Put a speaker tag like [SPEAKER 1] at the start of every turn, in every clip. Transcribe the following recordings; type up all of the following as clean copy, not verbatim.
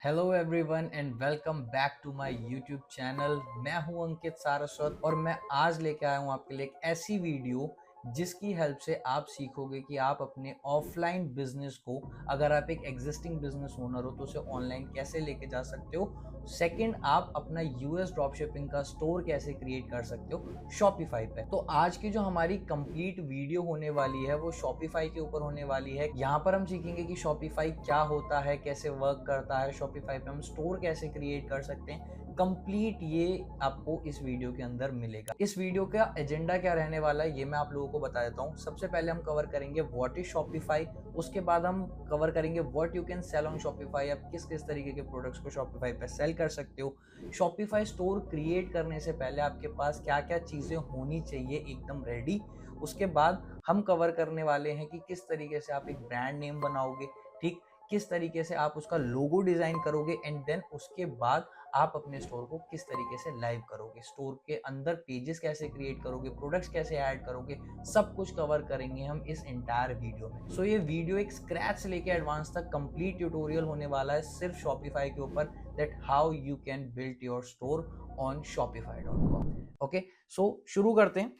[SPEAKER 1] Hello everyone and welcome back to my YouTube channel. मैं हूं अंकित सारस्वत और मैं आज लेके आया हूं आपके लिए एक ऐसी वीडियो जिसकी हेल्प से आप सीखोगे कि आप अपने ऑफलाइन बिजनेस को, अगर आप एक एग्जिस्टिंग बिजनेस ओनर हो तो उसे ऑनलाइन कैसे लेके जा सकते हो। सेकंड, आप अपना यूएस ड्रॉप शिपिंग का स्टोर कैसे क्रिएट कर सकते हो शॉपिफाई पे। तो आज की जो हमारी कंप्लीट वीडियो होने वाली है वो शॉपिफाई के ऊपर होने वाली है। यहाँ पर हम सीखेंगे कि शॉपिफाई क्या होता है, कैसे वर्क करता है, शॉपिफाई पे हम स्टोर कैसे क्रिएट कर सकते हैं। कंप्लीट ये आपको इस वीडियो के अंदर मिलेगा। इस वीडियो का एजेंडा क्या रहने वाला है ये मैं आप लोगों को बता देता हूँ। सबसे पहले हम कवर करेंगे व्हाट इज शॉपिफाई। उसके बाद हम कवर करेंगे what you can sell on Shopify. आप किस किस तरीके के प्रोडक्ट्स को शॉपिफाई पे सेल कर सकते हो। शॉपिफाई स्टोर क्रिएट करने से पहले आपके पास क्या क्या चीजें होनी चाहिए एकदम रेडी। उसके बाद हम कवर करने वाले हैं कि किस तरीके से आप एक ब्रांड नेम बनाओगे, ठीक, किस तरीके से आप उसका लोगो डिजाइन करोगे एंड देन उसके बाद आप अपने स्टोर को किस तरीके से लाइव करोगे, स्टोर के अंदर पेजेस कैसे क्रिएट करोगे, प्रोडक्ट्स कैसे ऐड करोगे, सब कुछ कवर करेंगे हम इस एंटायर वीडियो में। सो ये वीडियो एक स्क्रैच से लेके एडवांस तक कंप्लीट ट्यूटोरियल होने वाला है सिर्फ शॉपिफाई के ऊपर, that how you can build your store on shopify.com। Okay, so शुरू करते हैं।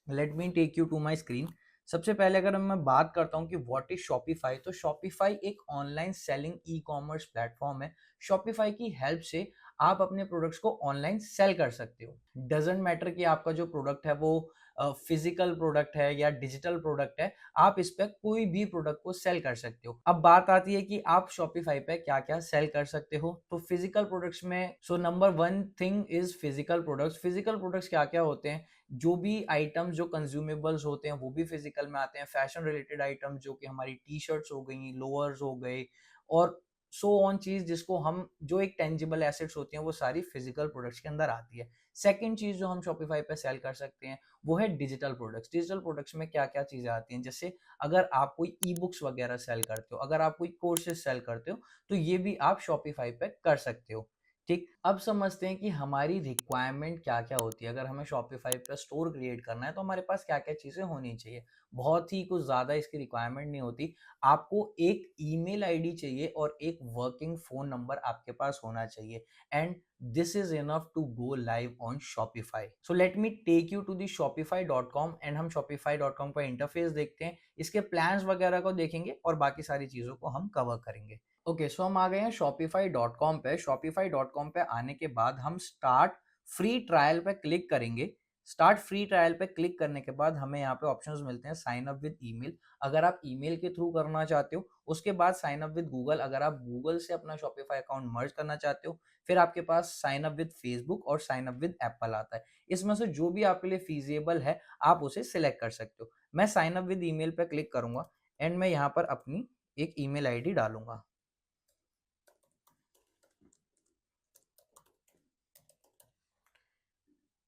[SPEAKER 1] Let me take you to my screen. सबसे पहले अगर मैं बात करता हूँ कि व्हाट इज शॉपिफाई, तो शॉपिफाई एक online selling e commerce platform है। शॉपिफाई की हेल्प से आप अपने प्रोडक्ट्स को ऑनलाइन सेल कर सकते हो। डजेंट मैटर कि आपका जो प्रोडक्ट है वो फिजिकल प्रोडक्ट है या डिजिटल प्रोडक्ट है, आप इस पे कोई भी प्रोडक्ट को सेल कर सकते हो। अब बात आती है कि आप शॉपिफाई पे क्या क्या सेल कर सकते हो। तो फिजिकल प्रोडक्ट्स में so number one thing is physical products. Physical products क्या क्या होते हैं? जो भी आइटम्स जो कंज्यूमेबल्स होते हैं वो भी फिजिकल में आते हैं। फैशन रिलेटेड आइटम्स जो कि हमारी टी शर्ट्स हो गई, लोअर्स हो गए और सो ऑन चीज जिसको हम, जो एक टेंजिबल एसेट्स होती हैं वो सारी फिजिकल प्रोडक्ट्स के अंदर आती है। सेकंड चीज जो हम शॉपिफाई पे सेल कर सकते हैं वो है डिजिटल प्रोडक्ट्स। डिजिटल प्रोडक्ट्स में क्या क्या चीजें आती हैं, जैसे अगर आप कोई ई बुक्स वगैरह सेल करते हो, अगर आप कोई कोर्सेज सेल करते हो, तो ये भी आप शॉपिफाई पे कर सकते हो। ठीक, अब समझते हैं कि हमारी रिक्वायरमेंट क्या क्या होती है। अगर हमें शॉपिफाई पे स्टोर क्रिएट करना है तो हमारे पास क्या क्या चीजें होनी चाहिए। बहुत ही कुछ ज्यादा इसकी रिक्वायरमेंट नहीं होती। आपको एक ईमेल आईडी चाहिए और एक वर्किंग फोन नंबर आपके पास होना चाहिए and this is enough to go live on Shopify. So let me take you to the shopify.com and हम shopify.com का इंटरफेस देखते हैं, इसके प्लान्स वगैरह को देखेंगे और बाकी सारी चीजों को हम कवर करेंगे। ओके, सो हम आ गए हैं shopify.com पे। shopify.com पे आने के बाद हम स्टार्ट फ्री ट्रायल पे क्लिक करेंगे। स्टार्ट फ्री ट्रायल पे क्लिक करने के बाद हमें यहाँ पे ऑप्शंस मिलते हैं साइन अप विद ईमेल, अगर आप ईमेल के थ्रू करना चाहते हो। उसके बाद साइन अप विद गूगल, अगर आप गूगल से अपना शॉपिफाई अकाउंट मर्ज करना चाहते हो। फिर आपके पास साइन अप विद फेसबुक और साइन अप विद एप्पल आता है। इसमें से जो भी आपके लिए फीजिएबल है आप उसे सिलेक्ट कर सकते हो। मैं साइन अप विद ईमेल पे क्लिक करूंगा एंड मैं यहाँ पर अपनी एक ईमेल आईडी डालूंगा।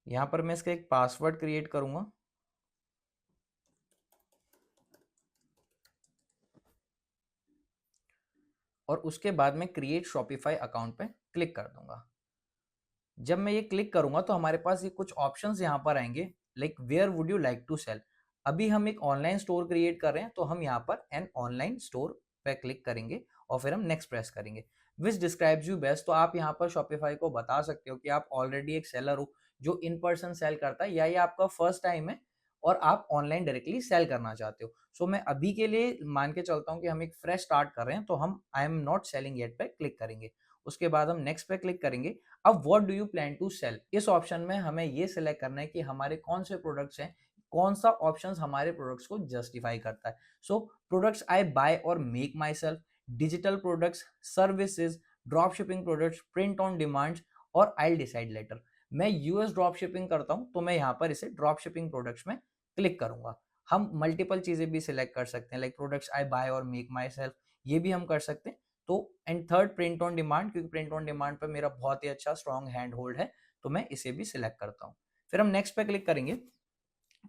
[SPEAKER 1] यहाँ पर मैं इसका एक पासवर्ड क्रिएट करूंगा और उसके बाद मैं क्रिएट शॉपिफाई अकाउंट पे क्लिक कर दूंगा। जब मैं ये क्लिक करूंगा तो हमारे पास ये कुछ ऑप्शंस यहाँ पर आएंगे, like where would you like to sell. अभी हम एक ऑनलाइन स्टोर क्रिएट कर रहे हैं तो हम यहाँ पर एन ऑनलाइन स्टोर पे क्लिक करेंगे और फिर हम नेक्स्ट प्रेस करेंगे। विच डिस्क्राइब्स यू बेस्ट, तो आप यहाँ पर शॉपिफाई को बता सकते हो कि आप ऑलरेडी एक सेलर हो जो इन पर्सन सेल करता है, या ये आपका फर्स्ट टाइम है और आप ऑनलाइन डायरेक्टली सेल करना चाहते हो। सो मैं अभी के लिए मान के चलता हूँ कि हम एक फ्रेश स्टार्ट कर रहे हैं, तो हम I am not selling yet पे क्लिक करेंगे। उसके बाद हम नेक्स्ट पे क्लिक करेंगे। अब what do you plan to sell, इस ऑप्शन में हमें ये सिलेक्ट करना है कि हमारे कौन से प्रोडक्ट्स हैं, कौन सा ऑप्शन हमारे प्रोडक्ट्स को जस्टिफाई करता है। सो प्रोडक्ट्स आई बाय और make my self, digital products, services, drop shipping products, print on demand और आई डिसाइड लेटर। मैं यूएस ड्रॉप शिपिंग करता हूं तो मैं यहाँ पर इसे ड्रॉप शिपिंग प्रोडक्ट्स में क्लिक करूंगा। हम मल्टीपल चीजें भी सिलेक्ट कर सकते हैं, लाइक प्रोडक्ट्स आई बाय और मेक माई सेल्फ, ये भी हम कर सकते हैं। तो and third print on demand, क्योंकि प्रिंट ऑन डिमांड पे मेरा बहुत ही अच्छा स्ट्रॉन्ग हैंड होल्ड है तो मैं इसे भी सिलेक्ट करता हूँ। फिर हम नेक्स्ट पे क्लिक करेंगे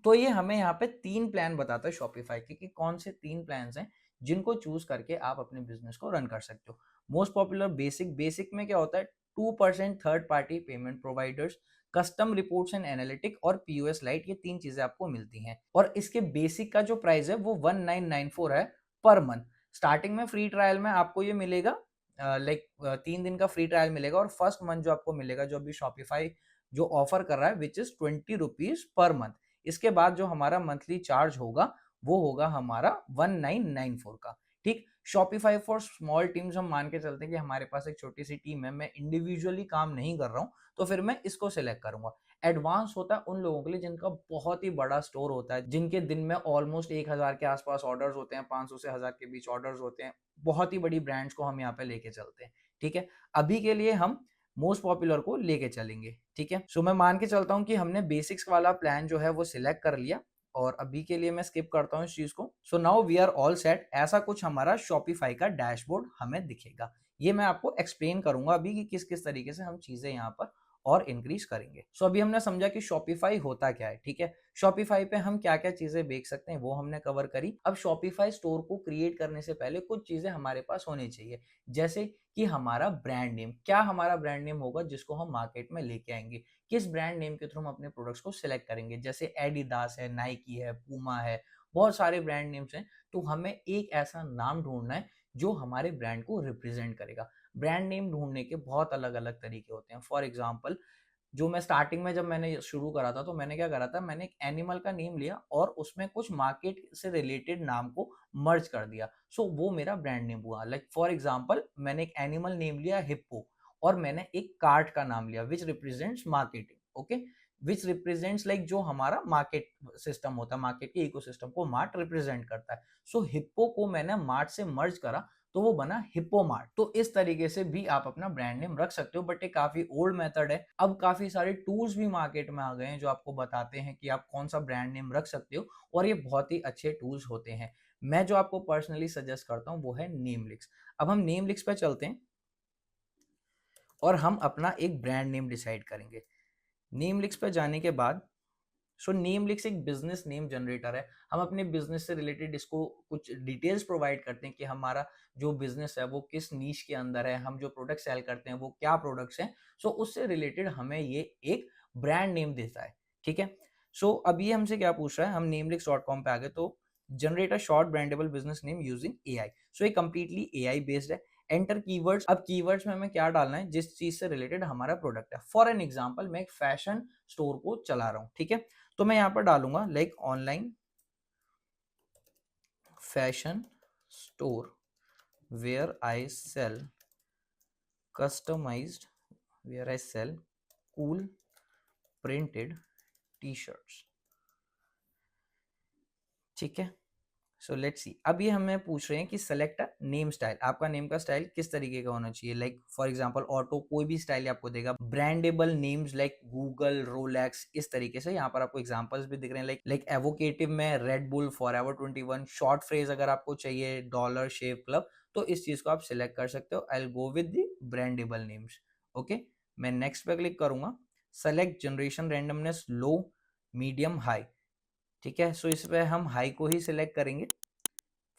[SPEAKER 1] तो ये हमें यहाँ पे 3 प्लान बताता है शॉपिफाई के कि कौन से 3 प्लान्स हैं जिनको चूज करके आप अपने बिजनेस को रन कर सकते हो। मोस्ट पॉपुलर बेसिक, बेसिक में क्या होता है, 2% third party payment providers, custom reports and analytic और पीओएस लाइट, ये 3 चीजें आपको मिलती हैं। और इसके बेसिक का जो प्राइस है वो 1994 है पर मंथ। स्टार्टिंग में फ्री ट्रायल में आपको ये मिलेगा लाइक 3 दिन का फ्री ट्रायल मिलेगा और फर्स्ट मंथ जो आपको मिलेगा, जो अभी शॉपिफाई जो ऑफर कर रहा है, which is 20 rupees per month. इसके बाद जो हमारा मंथली चार्ज होगा वो होगा हमारा 1994 का। ठीक, शॉपिफाई फॉर स्मॉल टीम्स हम मान के चलते हैं कि हमारे पास एक छोटी सी टीम है, मैं इंडिविजुअली काम नहीं कर रहा हूँ, तो फिर मैं इसको सिलेक्ट करूंगा। एडवांस होता है उन लोगों के लिए जिनका बहुत ही बड़ा स्टोर होता है, जिनके दिन में ऑलमोस्ट 1000 के आसपास ऑर्डर्स होते हैं, 500 से 1000 के बीच ऑर्डर्स होते हैं। बहुत ही बड़ी ब्रांड्स को हम यहाँ पे लेके चलते हैं। ठीक है, अभी के लिए हम मोस्ट पॉपुलर को लेके चलेंगे। ठीक है, सो मैं मान के चलता हूँ कि हमने बेसिक्स वाला प्लान जो है वो सिलेक्ट कर लिया और अभी के लिए मैं स्किप करता हूँ इस चीज को। So now we are all set. ऐसा कुछ हमारा शॉपिफाई का डैशबोर्ड हमें दिखेगा। ये मैं आपको एक्सप्लेन करूंगा अभी कि किस किस तरीके से हम चीजें यहाँ पर और इंक्रीज करेंगे। सो अभी हमने समझा कि शॉपिफाई होता क्या है। ठीक है, शॉपिफाई पे हम क्या क्या चीजें बेच सकते हैं वो हमने कवर करी। अब शॉपिफाई स्टोर को क्रिएट करने से पहले कुछ चीजें हमारे पास होनी चाहिए, जैसे कि हमारा ब्रांड नेम। क्या हमारा ब्रांड नेम होगा जिसको हम मार्केट में लेके आएंगे, किस ब्रांड नेम के थ्रू हम अपने प्रोडक्ट्स को सिलेक्ट करेंगे। जैसे एडिडास है, नाइकी है, पूमा है, बहुत सारे ब्रांड नेम्स हैं। तो हमें एक ऐसा नाम ढूंढना है जो हमारे ब्रांड को रिप्रेजेंट करेगा। ब्रांड नेम ढूंढने के बहुत अलग अलग तरीके होते हैं। फॉर एग्जाम्पल, जो मैं स्टार्टिंग में जब मैंने शुरू करा था तो मैंने क्या करा था, मैंने एक एनिमल का नेम लिया और उसमें कुछ मार्केट से रिलेटेड नाम को मर्ज कर दिया। सो वो मेरा ब्रांड नेम हुआ। लाइक फॉर एग्जांपल, मैंने एक एनिमल नेम लिया हिप्पो और मैंने एक कार्ट का नाम लिया विच रिप्रेजेंट्स मार्केटिंग। ओके, विच रिप्रेजेंट्स लाइक जो हमारा मार्केट सिस्टम होता है, मार्केट के इकोसिस्टम को मार्ट रिप्रेजेंट करता है। सो हिप्पो को मैंने मार्ट से मर्ज करा तो वो बना हिप्पोमार्ट। तो इस तरीके से भी आप अपना ब्रांड नेम रख सकते हो, बट ये काफी ओल्ड मेथड है। अब काफी सारे टूल्स भी मार्केट में आ गए हैं जो आपको बताते हैं कि आप कौन सा ब्रांड नेम रख सकते हो, और ये बहुत ही अच्छे टूल्स होते हैं। मैं जो आपको पर्सनली सजेस्ट करता हूँ वो है नेमलिक्स। अब हम नेमलिक्स पे चलते हैं और हम अपना एक ब्रांड नेम डिसाइड करेंगे। नेमलिक्स पे जाने के बाद, सो नेमलिक्स एक बिजनेस नेम जनरेटर है। हम अपने बिजनेस से रिलेटेड इसको कुछ डिटेल्स प्रोवाइड करते हैं कि हमारा जो बिजनेस है वो किस नीश के अंदर है, हम जो प्रोडक्ट सेल करते हैं वो क्या प्रोडक्ट्स हैं। सो उससे रिलेटेड हमें ये एक ब्रांड नेम देता है। ठीक है, सो अब ये हमसे क्या पूछ रहा है, हम namelix.com पे आ गए तो generate a short brandable business name using AI. So ये कंप्लीटली एआई बेस्ड है। Enter keywords. अब कीवर्ड्स में हमें क्या डालना है, जिस चीज से रिलेटेड हमारा प्रोडक्ट है। फॉर एन एग्जांपल, मैं एक फैशन स्टोर को चला रहा हूँ। ठीक है, तो मैं यहाँ पर डालूंगा like online fashion store where I sell customized, where I sell cool printed T shirts. ठीक है, सो लेट्स सी। अब ये हमें पूछ रहे हैं कि सेलेक्ट अ नेम स्टाइल। आपका नेम का स्टाइल किस तरीके का होना चाहिए। लाइक फॉर एग्जांपल, ऑटो कोई भी स्टाइल आपको देगा। Brandable names like Google, Rolex, इस तरीके से। यहाँ पर आपको एग्जांपल्स भी दिख रहे हैं। लाइक एवोकेटिव में red bull, forever 21। Short phrase अगर आपको चाहिए, डॉलर शेव क्लब, तो इस चीज को आप सिलेक्ट कर सकते हो। I will go with the brandable names. Okay, मैं नेक्स्ट पे क्लिक करूंगा। Select generation randomness low, medium, high. ठीक है, सो इस पे हम हाई को ही सिलेक्ट करेंगे।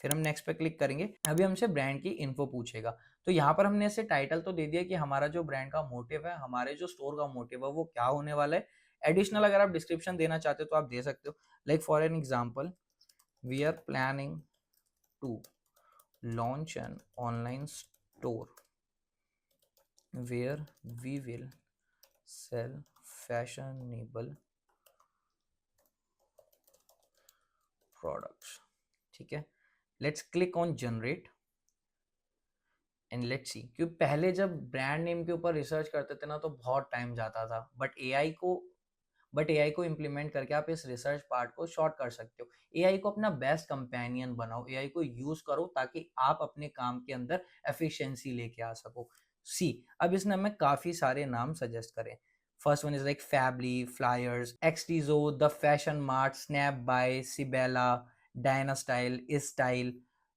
[SPEAKER 1] फिर हम नेक्स्ट पे क्लिक करेंगे। अभी हमसे ब्रांड की इन्फो पूछेगा, तो यहाँ पर हमने ऐसे टाइटल तो दे दिया कि हमारा जो ब्रांड का मोटिव है, हमारे जो स्टोर का मोटिव है वो क्या होने वाला है। एडिशनल अगर आप डिस्क्रिप्शन देना चाहते हो तो आप दे सकते हो। Like for an example, we are planning to launch an online store where we will sell fashionable products. ठीक है, let's click on generate and let's see. क्योंकि पहले जब ब्रांड नेम के ऊपर रिसर्च करते थे ना तो बहुत टाइम जाता था, बट एआई को इम्प्लीमेंट करके आप इस रिसर्च पार्ट को शॉर्ट कर सकते हो। एआई को अपना बेस्ट कंपेनियन बनाओ, एआई को यूज करो ताकि आप अपने काम के अंदर एफिशिएंसी लेके आ सको। सी, अब इसने हमें काफी सारे नाम सजेस्ट करें। First one is like Fably, flyers, एक्सटीजो, the fashion mart, snap buy, Sibella, Diana style, style,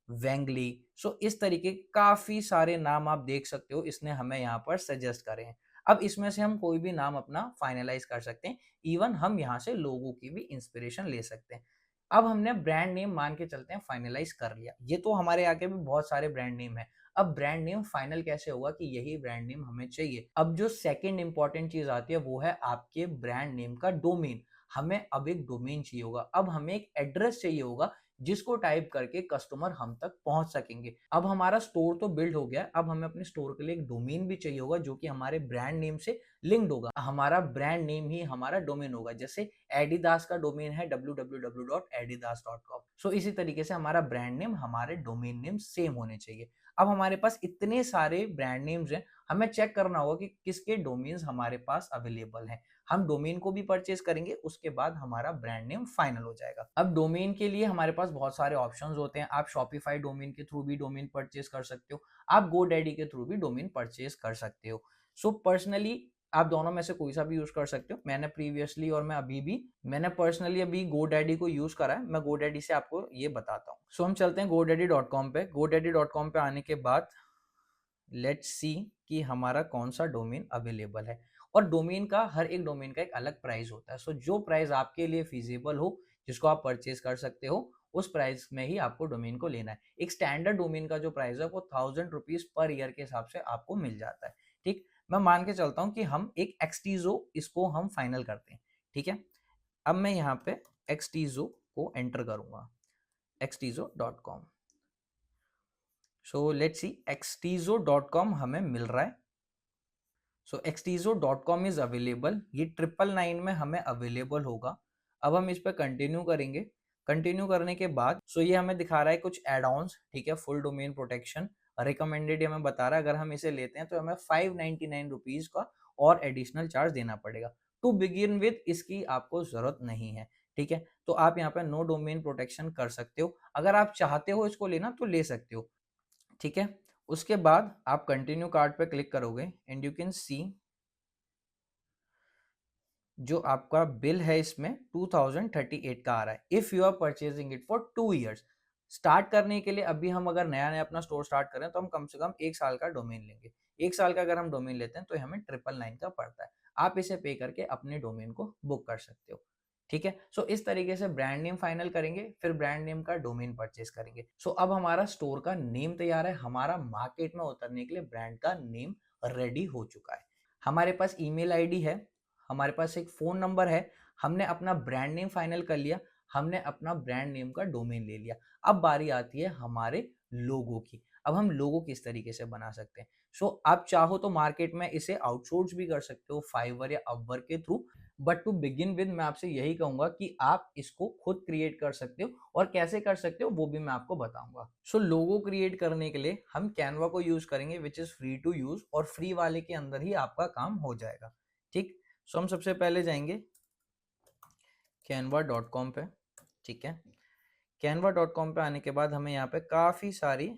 [SPEAKER 1] Wengly. So इस तरीके काफी सारे नाम आप देख सकते हो इसने हमें यहाँ पर सजेस्ट करे हैं। अब इसमें से हम कोई भी नाम अपना फाइनलाइज कर सकते हैं। इवन हम यहाँ से लोगों की भी इंस्पिरेशन ले सकते हैं। अब हमने ब्रांड नेम मान के चलते हैं फाइनलाइज कर लिया। ये तो हमारे आगे भी बहुत सारे ब्रांड नेम है। अब ब्रांड नेम फाइनल कैसे होगा कि यही ब्रांड नेम हमें चाहिए। अब जो सेकंड इंपॉर्टेंट चीज आती है वो है आपके ब्रांड नेम का डोमेन। हमें अब एक डोमेन चाहिए होगा। अब हमें एक एड्रेस चाहिए होगा जिसको टाइप करके कस्टमर हम तक पहुंच सकेंगे। अब हमारा स्टोर तो बिल्ड हो गया, अब हमें अपने स्टोर के लिए एक डोमेन भी चाहिए होगा जो कि हमारे ब्रांड नेम से लिंक्ड होगा। हमारा ब्रांड नेम ही हमारा डोमेन होगा। जैसे एडिडास का डोमेन है www.adidas.com। सो इसी तरीके से हमारा ब्रांड नेम हमारे डोमेन नेम सेम होने चाहिए। अब हमारे पास इतने सारे ब्रांड नेम्स हैं, हमें चेक करना होगा कि किसके डोमेन्स हमारे पास अवेलेबल हैं। हम डोमेन को भी परचेज करेंगे, उसके बाद हमारा ब्रांड नेम फाइनल हो जाएगा। अब डोमेन के लिए हमारे पास बहुत सारे ऑप्शंस होते हैं। आप शॉपिफाई डोमेन के थ्रू भी डोमेन परचेज कर सकते हो, आप गोडैडी के थ्रू भी डोमेन परचेज कर सकते हो। सो पर्सनली आप दोनों में से कोई सा भी यूज कर सकते हो। मैंने प्रीवियसली और मैं अभी भी, मैंने पर्सनली अभी गोडैडी को यूज करा है। मैं गोडैडी से आपको ये बताता हूँ। सो हम चलते हैं godaddy.com पे। godaddy.com पे आने के बाद लेट्स सी कि हमारा कौन सा डोमेन अवेलेबल है। और डोमेन का, हर एक डोमेन का एक अलग प्राइस होता है। सो जो प्राइस आपके लिए फिजिबल हो, जिसको आप परचेज कर सकते हो, उस प्राइस में ही आपको डोमेन को लेना है। एक स्टैंडर्ड डोमेन का जो प्राइस है वो 1000 रुपीज पर ईयर के हिसाब से आपको मिल जाता है। ठीक, मैं मान के चलता हूँ कि हम एक एक्सटीजो इसको हम फाइनल करते हैं। ठीक है, अब मैं यहाँ पे एक्सटीजो को एंटर करूंगा, xtizo.com। So let's see, xtizo.com हमें मिल रहा है। सो xtizo.com इज अवेलेबल। ये 999 में हमें अवेलेबल होगा। अब हम इस पर कंटिन्यू करेंगे। कंटिन्यू करने के बाद ये हमें दिखा रहा है कुछ एड ऑन्स। ठीक है, फुल डोमेन प्रोटेक्शन रिकमेंडेड हमें बता रहा है। अगर हम इसे लेते हैं तो हमें 599 रुपीज का और एडिशनल चार्ज देना पड़ेगा। टू बिगिन विद इसकी आपको जरूरत नहीं है। ठीक है, तो आप यहाँ पे नो डोमेन प्रोटेक्शन कर सकते हो। अगर आप चाहते हो इसको लेना तो ले सकते हो। ठीक है, उसके बाद आप कंटिन्यू कार्ड पे क्लिक करोगे एंड यू कैन सी जो आपका बिल है इसमें 2038 का आ रहा है। If you are purchasing it for 2 years. Start करने के लिए अभी हम अगर नया नया अपना स्टोर स्टार्ट करें तो हम कम से कम 1 साल का डोमेन लेंगे। 1 साल का अगर हम डोमेन लेते हैं तो हमें 999 का पड़ता है। आप इसे पे करके अपने डोमेन को बुक कर सकते हो। ठीक है, सो इस तरीके से ब्रांड नेम फाइनल करेंगे, फिर ब्रांड नेम का डोमेन परचेज करेंगे। सो अब हमारा स्टोर का नेम तैयार है, हमारा मार्केट में उतरने के लिए ब्रांड का नेम रेडी हो चुका है। हमारे पास ईमेल आईडी है, हमारे पास एक फोन नंबर है, हमने अपना ब्रांड नेम फाइनल कर लिया, हमने अपना ब्रांड नेम का डोमेन ले लिया। अब बारी आती है हमारे लोगो की। अब हम लोगो किस तरीके से बना सकते हैं। आप चाहो तो मार्केट में इसे आउटसोर्स भी कर सकते हो फाइवर या अपवर्क के थ्रू। बट टू बिगिन विद मैं आपसे यही कहूंगा कि आप इसको खुद क्रिएट कर सकते हो, और कैसे कर सकते हो वो भी मैं आपको बताऊंगा। लोगो क्रिएट करने के लिए हम कैनवा को यूज करेंगे which is free to use, और फ्री वाले के अंदर ही आपका काम हो जाएगा। ठीक, हम सबसे पहले जाएंगे canva.com पे। ठीक है, canva.com पे आने के बाद हमें यहाँ पे काफी सारी,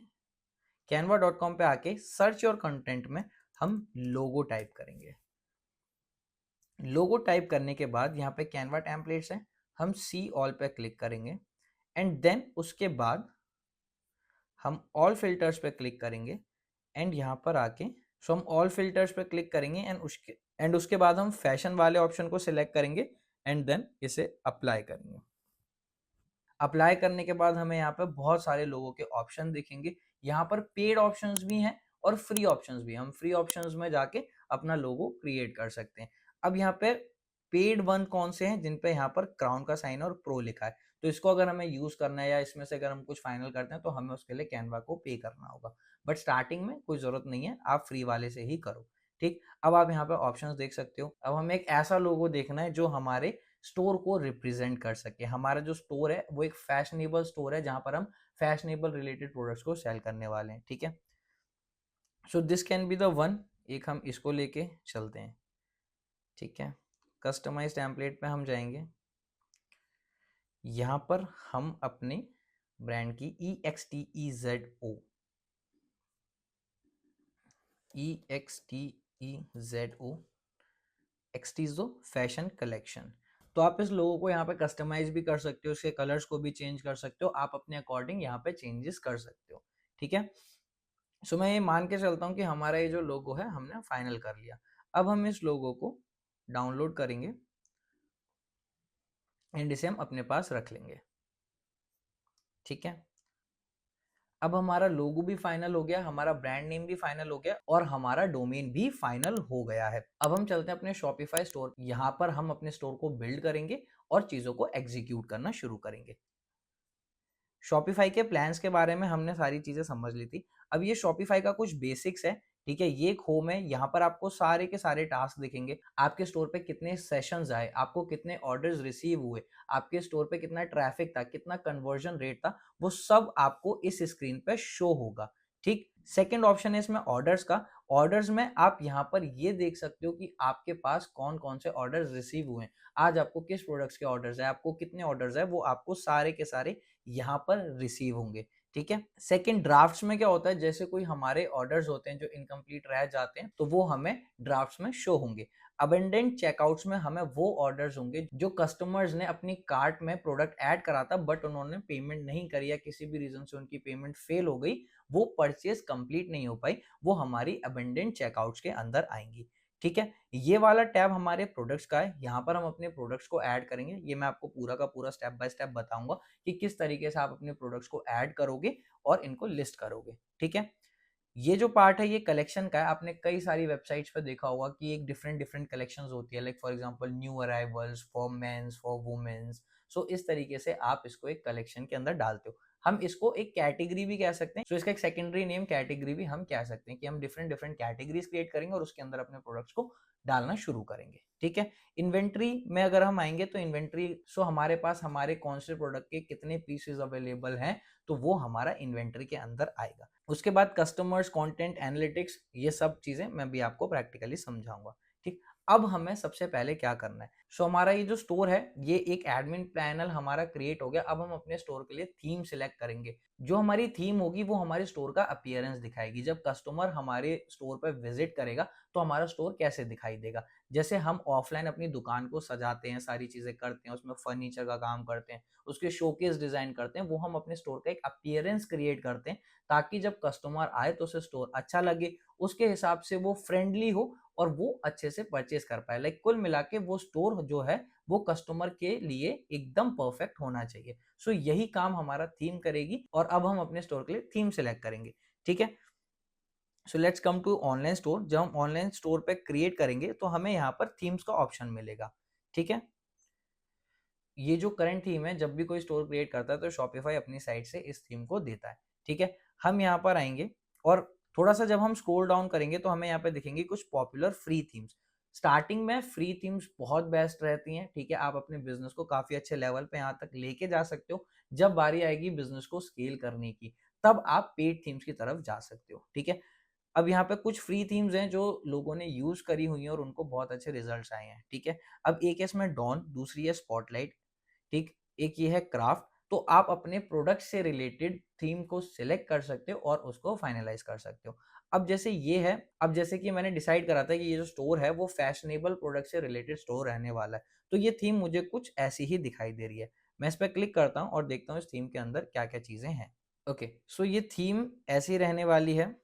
[SPEAKER 1] canva.com पे आके सर्च और कंटेंट में हम लोगो टाइप करेंगे। लोगो टाइप करने के बाद यहाँ पे कैनवा टेम्पलेट्स है, हम सी ऑल पे क्लिक करेंगे एंड देन उसके बाद हम ऑल फिल्टर्स पे क्लिक करेंगे एंड यहाँ पर आके हम ऑल फिल्टर्स पे क्लिक करेंगे एंड उसके बाद हम फैशन वाले ऑप्शन को सिलेक्ट करेंगे एंड देन इसे अप्लाई करेंगे। अप्लाई करने के बाद हमें यहाँ पे बहुत सारे लोगों के ऑप्शन दिखेंगे। यहाँ पर पेड ऑप्शंस भी हैं और फ्री ऑप्शंस भी हैं। हम फ्री ऑप्शंस में जाके अपना लोगो क्रिएट कर सकते हैं। अब यहाँ पे पेड वन कौन से हैं, जिन पे यहाँ पर क्राउन का साइन और प्रो लिखा है, तो इसको अगर हमें यूज करना है या इसमें से अगर हम कुछ फाइनल करते हैं तो हमें उसके लिए कैनवा को पे करना होगा। बट स्टार्टिंग में कोई जरूरत नहीं है, आप फ्री वाले से ही करो। ठीक, अब आप यहाँ पे ऑप्शंस देख सकते हो। अब हमें एक ऐसा लोगो देखना है जो हमारे स्टोर को रिप्रेजेंट कर सके। हमारा जो स्टोर है वो एक फैशनेबल स्टोर है जहां पर हम फैशनेबल रिलेटेड प्रोडक्ट्स को सेल करने वाले हैं। ठीक है, this can be the one. एक हम इसको लेके चलते हैं। ठीक है, कस्टमाइज टेम्पलेट पे हम जाएंगे। यहाँ पर हम अपने ब्रांड की EXTEZO एक्सटीजो फैशन कलेक्शन। तो आप इस लोगो को यहाँ पे कस्टमाइज भी कर सकते हो, इसके कलर्स को भी चेंज कर सकते हो, आप अपने अकॉर्डिंग यहाँ पे चेंजेस कर सकते हो। ठीक है, मैं ये मान के चलता हूँ कि हमारा ये जो लोगो है हमने फाइनल कर लिया। अब हम इस लोगो को डाउनलोड करेंगे एंड इसे हम अपने पास रख लेंगे। ठीक है, अब हमारा लोगो भी फाइनल हो गया, हमारा ब्रांड नेम भी फाइनल हो गया और हमारा डोमेन भी फाइनल हो गया है। अब हम चलते हैं अपने शॉपिफाई स्टोर। यहाँ पर हम अपने स्टोर को बिल्ड करेंगे और चीजों को एग्जीक्यूट करना शुरू करेंगे। शॉपिफाई के प्लान्स के बारे में हमने सारी चीज़ें समझ ली थी। अब ये शॉपिफाई का कुछ बेसिक्स है, ठीक है? ये एक होम है, यहाँ पर आपको सारे के सारे टास्क दिखेंगे। आपके स्टोर पे कितने सेशंस आए, आपको कितने ऑर्डर्स रिसीव हुए, आपके स्टोर पे कितना ट्रैफिक था, कितना कन्वर्जन रेट था, वो सब आपको इस स्क्रीन पे शो होगा, ठीक? सेकंड ऑप्शन है इसमें ऑर्डर्स का। ऑर्डर्स में आप यहाँ पर ये देख सकते हो कि आपके पास कौन-कौन से ऑर्डर्स रिसीव हुए हैं। आज आपको किस प्रोडक्ट्स के ऑर्डर्स है, आपको कितने ऑर्डर्स है, वो आपको सारे के सारे यहाँ पर रिसीव होंगे, ठीक है? सेकंड ड्राफ्ट्स में क्या होता है, जैसे कोई हमारे ऑर्डर्स होते हैं जो इनकम्प्लीट रह जाते हैं, तो वो हमें ड्राफ्ट्स में शो होंगे। अबंडेंट चेकआउट्स में हमें वो ऑर्डर्स होंगे जो कस्टमर्स ने अपनी कार्ट में प्रोडक्ट ऐड करा था बट उन्होंने पेमेंट नहीं करी या किसी भी रीजन से उनकी पेमेंट फेल हो गई, वो परचेज कंप्लीट नहीं हो पाई, वो हमारी अबंडेंट चेकआउट्स के अंदर आएंगी, ठीक है? ये वाला टैब हमारे प्रोडक्ट्स का है, यहाँ पर हम अपने प्रोडक्ट्स को ऐड करेंगे। ये मैं आपको पूरा का पूरा स्टेप बाय स्टेप बताऊंगा कि किस तरीके से आप अपने प्रोडक्ट्स को ऐड करोगे और इनको लिस्ट करोगे, ठीक है? ये जो पार्ट है ये कलेक्शन का है। आपने कई सारी वेबसाइट्स पे देखा होगा कि एक डिफरेंट डिफरेंट कलेक्शंस होती है, like for example new arrivals for mens for womens. So इस तरीके से आप इसको एक कलेक्शन के अंदर डालते हो। हम इसको एक कैटेगरी भी कह सकते हैं। सो इसका एक सेकेंडरी नेम कैटेगरी भी हम कह सकते हैं कि हम डिफरेंट डिफरेंट कैटेगरीज क्रिएट करेंगे और उसके अंदर अपने प्रोडक्ट्स को डालना शुरू करेंगे, ठीक है? इन्वेंट्री में अगर हम आएंगे तो इन्वेंट्री, सो हमारे पास हमारे कौन से प्रोडक्ट के कितने पीसेस अवेलेबल हैं, तो वो हमारा इन्वेंट्री के अंदर आएगा। उसके बाद कस्टमर्स, कंटेंट एनालिटिक्स, ये सब चीजें मैं भी आपको प्रैक्टिकली समझाऊंगा, ठीक? अब हमें सबसे पहले क्या करना है, सो हमारा ये जो स्टोर है ये एक एडमिन पैनल हमारा क्रिएट हो गया। अब हम अपने स्टोर के लिए थीम सिलेक्ट करेंगे। जो हमारी थीम होगी वो हमारे स्टोर का अपीयरेंस दिखाएगी। जब कस्टमर हमारे स्टोर पर विजिट करेगा तो हमारा स्टोर कैसे दिखाई देगा। जैसे हम ऑफलाइन अपनी दुकान को सजाते हैं, सारी चीजें करते हैं, उसमें फर्नीचर का काम करते हैं, उसके शोकेस डिजाइन करते हैं, वो हम अपने स्टोर का एक अपीयरेंस क्रिएट करते हैं ताकि जब कस्टमर आए तो उसे स्टोर अच्छा लगे, उसके हिसाब से वो फ्रेंडली हो और वो अच्छे से परचेज कर पाए। लाइक कुल मिला के वो स्टोर जो है वो कस्टमर के लिए एकदम परफेक्ट होना चाहिए। सो यही काम हमारा थीम करेगी। और अब हम अपने स्टोर के लिए थीम सिलेक्ट करेंगे, ठीक है? So let's come to online store. जब हम ऑनलाइन स्टोर पे क्रिएट करेंगे तो हमें यहाँ पर थीम्स का ऑप्शन मिलेगा, ठीक है? ये जो करंट थीम है, जब भी कोई स्टोर क्रिएट करता है तो शॉपिफाई अपनी साइट से इस थीम को देता है, ठीक है? हम यहाँ पर आएंगे और थोड़ा सा जब हम स्क्रॉल डाउन करेंगे तो हमें यहाँ पे दिखेंगे कुछ पॉपुलर फ्री थीम्स। स्टार्टिंग में फ्री थीम्स बहुत बेस्ट रहती हैं, ठीक है? आप अपने बिजनेस को काफी अच्छे लेवल पे यहाँ तक लेके जा सकते हो। जब बारी आएगी बिजनेस को स्केल करने की, तब आप पेड थीम्स की तरफ जा सकते हो, ठीक है? अब यहाँ पे कुछ फ्री थीम्स हैं जो लोगों ने यूज करी हुई हैं और उनको बहुत अच्छे रिजल्ट्स आए हैं, ठीक है? अब एक है इसमें डॉन, दूसरी है स्पॉटलाइट, ठीक? एक ये है क्राफ्ट। तो आप अपने प्रोडक्ट से रिलेटेड थीम को सिलेक्ट कर सकते हो और उसको फाइनलाइज कर सकते हो। अब जैसे ये है, अब जैसे कि मैंने डिसाइड करा था कि ये जो स्टोर है वो फैशनेबल प्रोडक्ट से रिलेटेड स्टोर रहने वाला है, तो ये थीम मुझे कुछ ऐसी ही दिखाई दे रही है। मैं इस पर क्लिक करता हूँ और देखता हूँ इस थीम के अंदर क्या क्या चीजें हैं। ओके, सो ये थीम ऐसी रहने वाली है।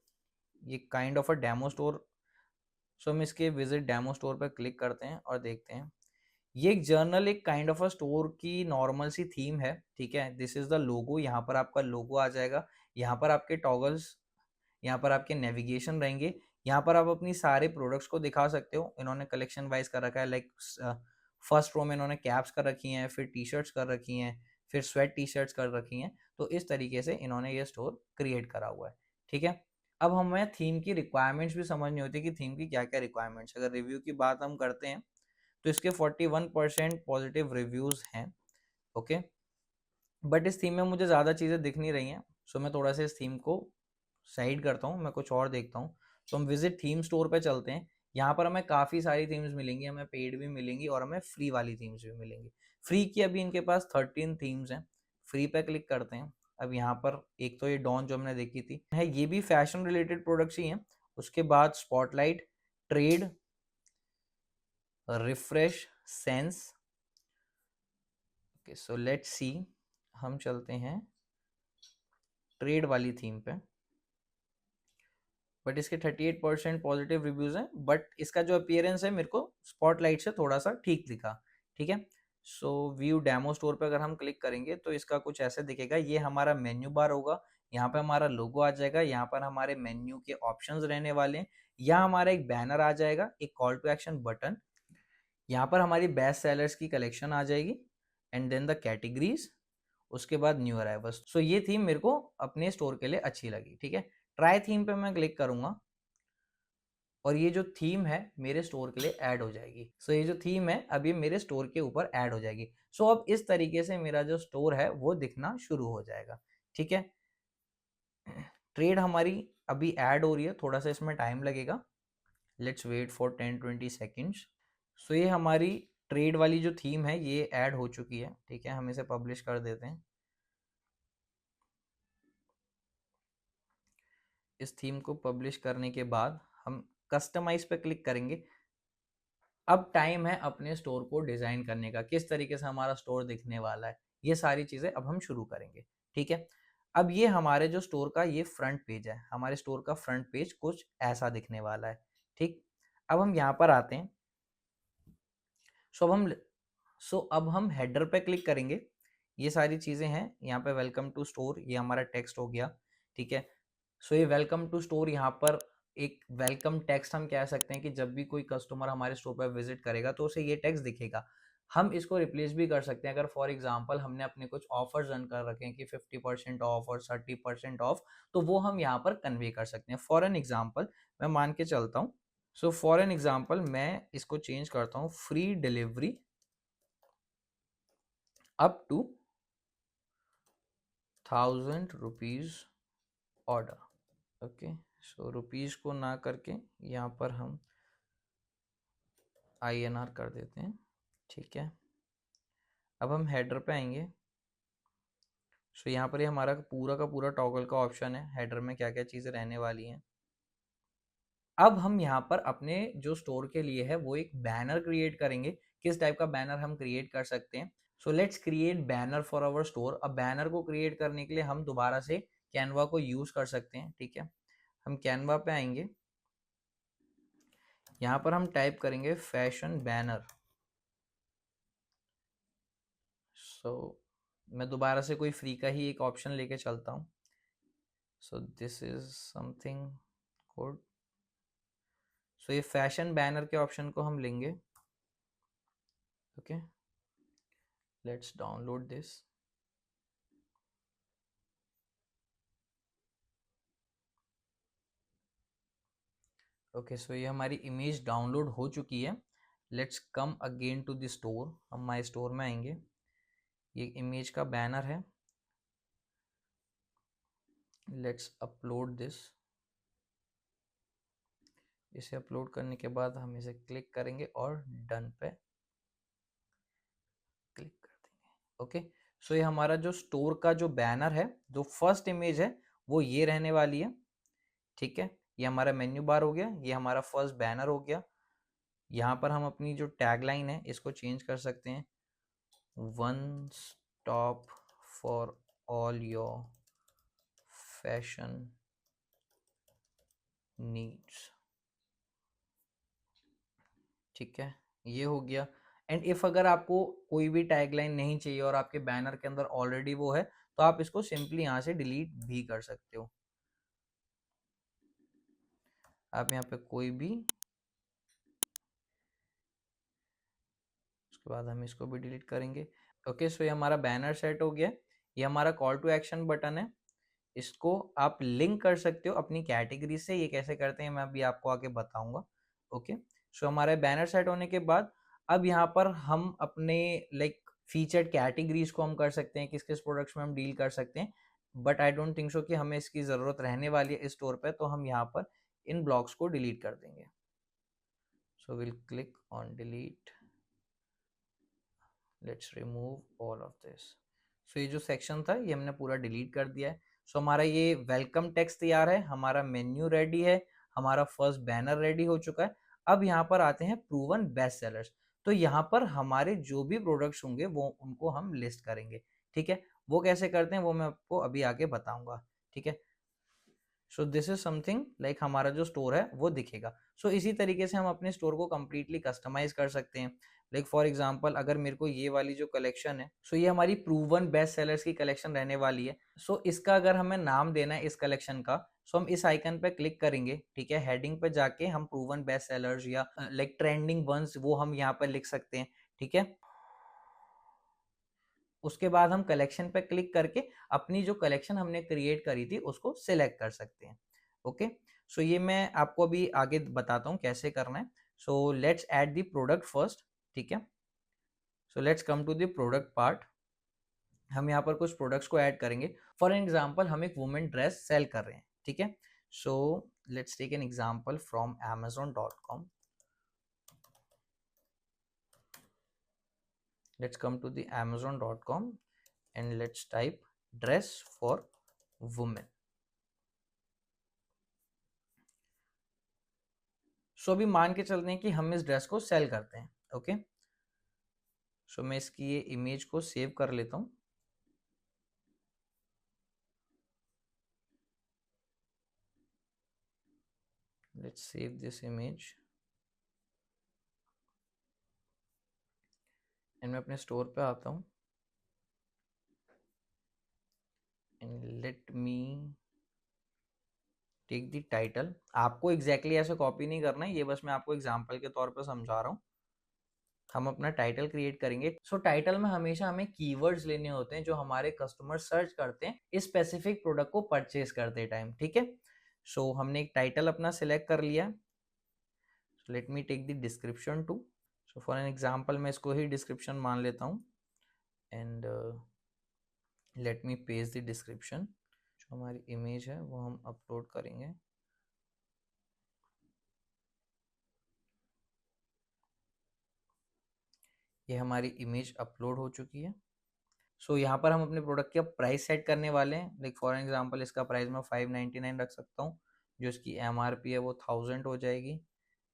[SPEAKER 1] ये kind of a demo store. So हम इसके विजिट डेमो स्टोर पर क्लिक करते हैं और देखते हैं। ये एक जर्नल, एक काइंड ऑफ अ स्टोर की नॉर्मल सी थीम है, ठीक है? This is the logo. यहाँ पर आपका लोगो आ जाएगा। यहाँ पर आपके टॉगल्स, यहाँ पर आपके नेविगेशन रहेंगे। यहाँ पर आप अपनी सारे प्रोडक्ट्स को दिखा सकते हो। इन्होंने कलेक्शन वाइज कर रखा है, लाइक फर्स्ट रो में इन्होंने कैप्स कर रखी हैं, फिर टी शर्ट्स कर रखी हैं, फिर स्वेट टी शर्ट्स कर रखी हैं। तो इस तरीके से इन्होंने ये स्टोर क्रिएट करा हुआ है, ठीक है? अब हमें थीम की रिक्वायरमेंट्स भी समझनी होती है कि थीम की क्या क्या रिक्वायरमेंट्स। अगर रिव्यू की बात हम करते हैं तो इसके 41% पॉजिटिव रिव्यूज हैं, ओके? बट इस थीम में मुझे ज़्यादा चीज़ें दिख नहीं रही हैं। सो मैं थोड़ा सा इस थीम को साइड करता हूँ, मैं कुछ और देखता हूँ। तो हम विजिट थीम स्टोर पे चलते हैं। यहाँ पर हमें काफ़ी सारी थीम्स मिलेंगी, हमें पेड भी मिलेंगी और हमें फ्री वाली थीम्स भी मिलेंगी। फ्री की अभी इनके पास 13 थीम्स हैं। फ्री पे क्लिक करते हैं। अब यहाँ पर एक तो ये डॉन जो हमने देखी थी है, ये भी फैशन रिलेटेड प्रोडक्ट्स ही हैं। उसके बाद spotlight, trade, refresh, sense. Okay, so let's see. हम चलते हैं ट्रेड वाली थीम पे। बट इसके 38% पॉजिटिव रिव्यूज हैं, बट इसका जो अपीयरेंस है मेरे को स्पॉटलाइट से थोड़ा सा ठीक दिखा, ठीक है? सो व्यू डेमो स्टोर पे अगर हम क्लिक करेंगे तो इसका कुछ ऐसे दिखेगा। ये हमारा मेन्यू बार होगा। यहाँ पे हमारा लोगो आ जाएगा। यहाँ पर हमारे मेन्यू के ऑप्शंस रहने वाले हैं। यहाँ हमारा एक बैनर आ जाएगा, एक कॉल टू एक्शन बटन। यहाँ पर हमारी बेस्ट सेलर्स की कलेक्शन आ जाएगी एंड देन द कैटेगरीज। उसके बाद न्यू अराइवल्स। सो ये थीम मेरे को अपने स्टोर के लिए अच्छी लगी, ठीक है। ट्राई थीम पे मैं क्लिक करूंगा और ये जो थीम है मेरे स्टोर के लिए ऐड हो जाएगी। सो ये जो थीम है अब ये मेरे स्टोर के ऊपर ऐड हो जाएगी। सो अब इस तरीके से मेरा जो स्टोर है वो दिखना शुरू हो जाएगा, ठीक है। ट्रेड हमारी अभी ऐड हो रही है, थोड़ा सा इसमें टाइम लगेगा। Let's wait for 10-20 seconds. So ये हमारी ट्रेड वाली जो थीम है ये ऐड हो चुकी है, ठीक है। हम इसे पब्लिश कर देते हैं। इस थीम को पब्लिश करने के बाद हम कस्टमाइज पे क्लिक करेंगे। अब टाइम है अपने स्टोर को डिजाइन करने का, किस तरीके से हमारा स्टोर दिखने वाला है, ये सारी चीजें अब हम शुरू करेंगे, ठीक है। अब ये हमारे जो स्टोर का ये फ्रंट पेज है, हमारे स्टोर का फ्रंट पेज कुछ ऐसा दिखने वाला है, ठीक। अब हम यहाँ पर आते हैं। सो अब हम हेडर पे क्लिक करेंगे। ये सारी चीजें हैं यहाँ पे, वेलकम टू स्टोर, ये हमारा टेक्स्ट हो गया, ठीक है। सो ये वेलकम टू स्टोर, यहाँ पर एक वेलकम टेक्स्ट हम कह सकते हैं कि जब भी कोई कस्टमर हमारे स्टोर पर विजिट करेगा तो उसे ये टेक्स्ट दिखेगा। हम इसको रिप्लेस भी कर सकते हैं, अगर फॉर एग्जांपल हमने अपने कुछ ऑफर्स रन कर रखे हैं कि 50% ऑफ और 30% ऑफ, तो वो हम यहाँ पर कन्वे कर सकते हैं। फॉर एन एग्जाम्पल मैं मान के चलता हूँ, सो फॉर एन एग्जाम्पल मैं इसको चेंज करता हूँ, free delivery up to 1000 rupees order. Okay, so rupees को ना करके यहाँ पर हम INR कर देते हैं, ठीक है। अब हम हेडर पे आएंगे। सो यहाँ पर ये हमारा पूरा का पूरा टॉगल का ऑप्शन है, हेडर में क्या क्या चीज़ें रहने वाली हैं। अब हम यहाँ पर अपने जो स्टोर के लिए है वो एक बैनर क्रिएट करेंगे। किस टाइप का बैनर हम क्रिएट कर सकते हैं? So let's create banner for our store. अब बैनर को क्रिएट करने के लिए हम दोबारा से कैनवा को यूज कर सकते हैं, ठीक है। हम कैनवा पे आएंगे, यहाँ पर हम टाइप करेंगे फैशन बैनर। सो मैं दोबारा से कोई फ्री का ही एक ऑप्शन लेके चलता हूँ। So this is something good. So ये फैशन बैनर के ऑप्शन को हम लेंगे, okay. Let's download this. Okay, so ये हमारी इमेज डाउनलोड हो चुकी है। Let's come again to the store. हम माई स्टोर में आएंगे, ये इमेज का बैनर है। Let's upload this. इसे अपलोड करने के बाद हम इसे क्लिक करेंगे और डन पे क्लिक कर देंगे, ओके। सो ये हमारा जो स्टोर का जो बैनर है, जो फर्स्ट इमेज है वो ये रहने वाली है, ठीक है। ये हमारा मेन्यू बार हो गया, ये हमारा फर्स्ट बैनर हो गया। यहाँ पर हम अपनी जो टैगलाइन है इसको चेंज कर सकते हैं, one stop for all your fashion needs, ठीक है। ये हो गया। एंड इफ अगर आपको कोई भी टैगलाइन नहीं चाहिए और आपके बैनर के अंदर ऑलरेडी वो है, तो आप इसको सिंपली यहाँ से डिलीट भी कर सकते हो। आप यहाँ पे कोई भी, उसके बाद हम इसको भी डिलीट करेंगे, ओके। सो ये हमारा बैनर सेट हो गया। ये हमारा कॉल टू एक्शन बटन है, इसको आप लिंक कर सकते हो अपनी कैटेगरी से। ये कैसे करते हैं मैं अभी आपको आगे बताऊंगा, ओके। सो हमारे बैनर सेट होने के बाद अब यहाँ पर हम अपने लाइक फीचर्ड कैटेगरीज को हम कर सकते हैं, किस किस प्रोडक्ट्स में हम डील कर सकते हैं। But I don't think so कि हमें इसकी ज़रूरत रहने वाली है इस स्टोर पे, तो हम यहाँ पर इन ब्लॉक्स को डिलीट कर देंगे। So will click on delete. Let's remove all of this. So ये जो सेक्शन था ये हमने पूरा डिलीट कर दिया है। सो हमारा ये वेलकम टेक्स्ट तैयार है, हमारा मेन्यू रेडी है, हमारा फर्स्ट बैनर रेडी हो चुका है। अब यहाँ पर आते हैं प्रूवन बेस्ट सेलर्स। तो यहाँ पर हमारे जो भी प्रोडक्ट्स होंगे वो उनको हम लिस्ट करेंगे, ठीक है। वो कैसे करते हैं वो मैं आपको अभी आगे बताऊंगा, ठीक है। So this is something like हमारा जो स्टोर है वो दिखेगा। सो इसी तरीके से हम अपने स्टोर को कम्प्लीटली कस्टमाइज कर सकते हैं। लाइक फॉर एग्जांपल अगर मेरे को ये वाली जो कलेक्शन है, सो ये हमारी प्रूवन बेस्ट सेलर्स की कलेक्शन रहने वाली है। सो इसका अगर हमें नाम देना है इस कलेक्शन का, सो हम इस आइकन पे क्लिक करेंगे, ठीक है। हेडिंग पे जाके हम प्रूवन बेस्ट सेलर्स या लाइक ट्रेंडिंग वंस वो हम यहाँ पर लिख सकते हैं, ठीक है। उसके बाद हम कलेक्शन पे क्लिक करके अपनी जो कलेक्शन हमने क्रिएट करी थी उसको सिलेक्ट कर सकते हैं। ओके, सो ये मैं आपको अभी आगे बताता हूँ कैसे करना है। So let's add the product first. ठीक है, so let's come to the product part. हम यहाँ पर कुछ प्रोडक्ट्स को ऐड करेंगे। फॉर एग्जाम्पल हम एक वुमेन ड्रेस सेल कर रहे हैं। ठीक है, so let's take an example from amazon.com. Let's come to the amazon.com and let's type dress for women. सो अभी मान के चलते हैं कि हम इस ड्रेस को सेल करते हैं। ओके, सो मैं इसकी ये इमेज को सेव कर लेता हूँ। Let's save this image and मैं अपने स्टोर पे आता हूँ and let me take the title. आपको एग्जैक्टली ऐसे कॉपी नहीं करना है, ये बस मैं आपको एग्जांपल के तौर पे समझा रहा हूँ। हम अपना टाइटल क्रिएट करेंगे। सो टाइटल में हमेशा हमें कीवर्ड्स लेने होते हैं जो हमारे कस्टमर सर्च करते हैं इस स्पेसिफिक प्रोडक्ट को परचेज करते टाइम। ठीक है, सो हमने एक टाइटल अपना सिलेक्ट कर लिया। So let me take the description too. So for an example मैं इसको ही डिस्क्रिप्शन मान लेता हूँ and let me paste the description. जो हमारी इमेज है वो हम अपलोड करेंगे। ये हमारी इमेज अपलोड हो चुकी है। सो यहाँ पर हम अपने प्रोडक्ट का प्राइस सेट करने वाले हैं। लाइक फॉर एग्जांपल इसका प्राइस मैं 599 रख सकता हूँ, जो इसकी MRP है वो 1000 हो जाएगी।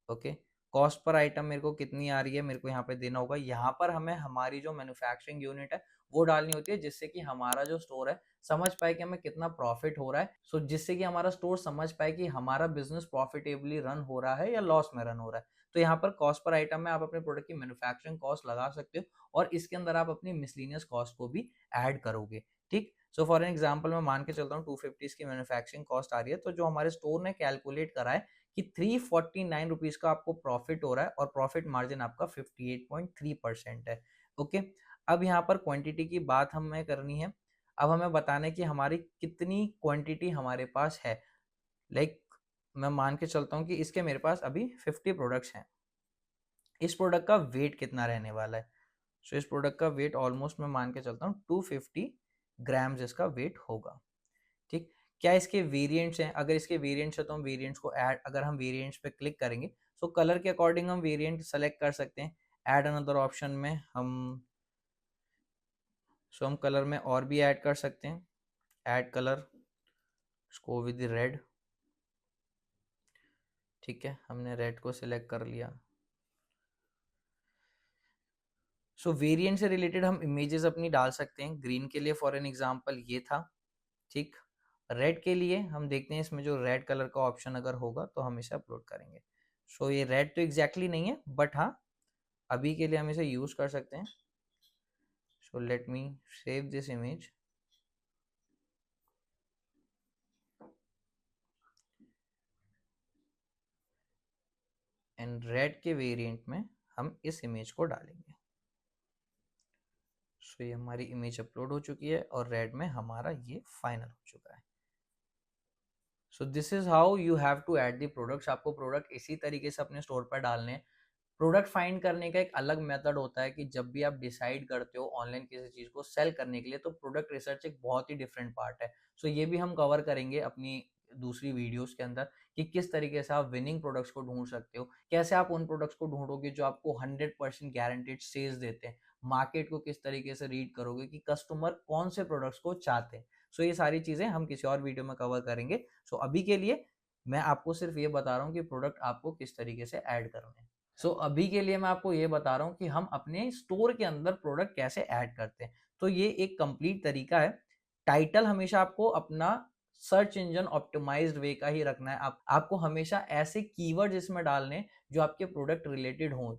[SPEAKER 1] ओके, कॉस्ट पर आइटम मेरे को कितनी आ रही है मेरे को यहाँ पे देना होगा। यहाँ पर हमें हमारी जो मैन्युफैक्चरिंग यूनिट है वो डालनी होती है, जिससे कि हमारा जो स्टोर है समझ पाए कि हमें कितना प्रॉफिट हो रहा है। सो जिससे कि हमारा स्टोर समझ पाए कि हमारा बिजनेस प्रॉफिटेबली रन हो रहा है या लॉस में रन हो रहा है। तो यहाँ पर कॉस्ट पर आइटम में आप अपने प्रोडक्ट की मैन्युफैक्चरिंग कॉस्ट लगा सकते हो और इसके अंदर आप अपनी मिसलिनियस कॉस्ट को भी ऐड करोगे। ठीक, सो फॉर एन एग्जांपल मैं मान के चलता हूँ 250 की मैन्युफैक्चरिंग कॉस्ट आ रही है, तो जो हमारे स्टोर ने कैलकुलेट करा है कि 349 रुपीज का आपको प्रॉफिट हो रहा है और प्रॉफिट मार्जिन आपका 58.3% है। ओके, अब यहाँ पर क्वांटिटी की बात हमें करनी है। अब हमें बताना है कि हमारी कितनी क्वांटिटी हमारे पास है। लाइक मैं मान के चलता हूँ कि इसके मेरे पास अभी 50 प्रोडक्ट्स हैं। इस प्रोडक्ट का वेट कितना रहने वाला है? सो इस प्रोडक्ट का वेट ऑलमोस्ट मैं मान के चलता हूँ 250 ग्राम्स इसका वेट होगा। ठीक, क्या इसके वेरिएंट्स हैं? अगर इसके वेरिएंट्स है तो हम वेरिएंट्स को ऐड, अगर हम वेरिएंट्स पे क्लिक करेंगे तो कलर के अकॉर्डिंग हम वेरिएंट सेलेक्ट कर सकते हैं। ऐड अनदर ऑप्शन में हम हम कलर में और भी ऐड कर सकते हैं। ऐड कलर, इसको विद रेड। ठीक है, हमने रेड को सिलेक्ट कर लिया। सो वेरिएंट से रिलेटेड हम इमेजेस अपनी डाल सकते हैं। ग्रीन के लिए फॉर एन एग्जांपल ये था। ठीक, रेड के लिए हम देखते हैं इसमें जो रेड कलर का ऑप्शन अगर होगा तो हम इसे अपलोड करेंगे। सो ये रेड तो एग्जैक्टली नहीं है, बट हाँ अभी के लिए हम इसे यूज कर सकते हैं। सो let me save this image and red के वेरिएंट में हम इस इमेज को डालेंगे। सो ये हमारी इमेज अपलोड हो चुकी है और रेड में हमारा ये फाइनल हो चुका है। So this is how you have to add the products. आपको प्रोडक्ट इसी तरीके से अपने स्टोर पर डालने हैं। प्रोडक्ट फाइंड करने का एक अलग मेथड होता है कि जब भी आप डिसाइड करते हो ऑनलाइन किसी चीज को सेल करने के लिए, तो प्रोडक्ट रिसर्च एक बहुत ही डिफरेंट पार्ट है। सो ये भी हम कवर करेंगे अपनी दूसरी वीडियोस के अंदर कि किस तरीके से आप विनिंग प्रोडक्ट्स को ढूंढ सकते हो, कैसे आप उन प्रोडक्ट्स को ढूंढोगे जो आपको 100% गारंटेड सेल्स देते हैं, मार्केट को किस तरीके से रीड करोगे कि कस्टमर कौन से प्रोडक्ट्स को चाहते हैं। सो ये सारी चीजें हम किसी और वीडियो में कवर करेंगे। सो अभी के लिए मैं आपको सिर्फ ये बता रहा हूँ कि प्रोडक्ट आपको किस तरीके से ऐड करने हैं। अभी के लिए मैं आपको ये बता रहा हूँ कि हम अपने स्टोर के अंदर प्रोडक्ट कैसे ऐड करते हैं। तो ये एक कंप्लीट तरीका है। टाइटल हमेशा आपको अपना सर्च इंजन ऑप्टिमाइज्ड वे का ही रखना है। आपको हमेशा ऐसे कीवर्ड इसमें डालने जो आपके प्रोडक्ट रिलेटेड हों,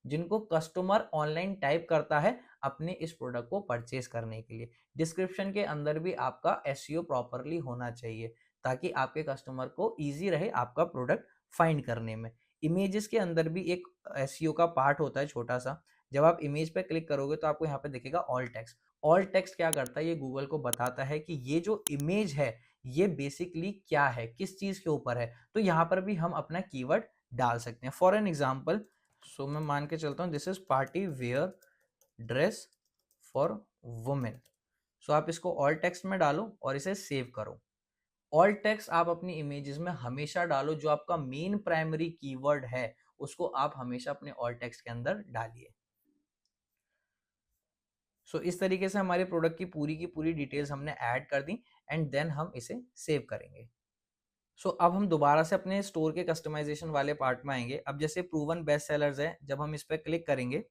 [SPEAKER 1] जिनको कस्टमर ऑनलाइन टाइप करता है अपने इस प्रोडक्ट को परचेज करने के लिए। डिस्क्रिप्शन के अंदर भी आपका एसईओ प्रॉपरली होना चाहिए ताकि आपके कस्टमर को ईजी रहे आपका प्रोडक्ट फाइंड करने में। इमेजेस के अंदर भी एक एसईओ का पार्ट होता है छोटा सा, जब आप इमेज पे क्लिक करोगे तो आपको यहाँ पे दिखेगा ऑल टेक्स्ट। ऑल टेक्स्ट क्या करता है, ये गूगल को बताता है कि ये जो इमेज है ये बेसिकली क्या है, किस चीज के ऊपर है। तो यहाँ पर भी हम अपना कीवर्ड डाल सकते हैं। फॉर एन एग्जाम्पल, सो मैं मान के चलता हूँ this is party wear dress for women. So आप इसको ऑल टेक्स्ट में डालो और इसे सेव करो। ऑल टेक्स्ट आप अपनी इमेजेस में हमेशा डालो, जो आपका मेन प्राइमरी कीवर्ड है उसको आप हमेशा अपने ऑल टेक्स्ट के अंदर डालिए। सो इस तरीके से हमारे प्रोडक्ट की पूरी डिटेल्स हमने ऐड कर दी एंड देन हम इसे सेव करेंगे। सो अब हम दोबारा से अपने स्टोर के कस्टमाइजेशन वाले पार्ट में आएंगे। अब जैसे प्रूवन बेस्ट सेलर्स है, जब हम इस पर क्लिक करेंगे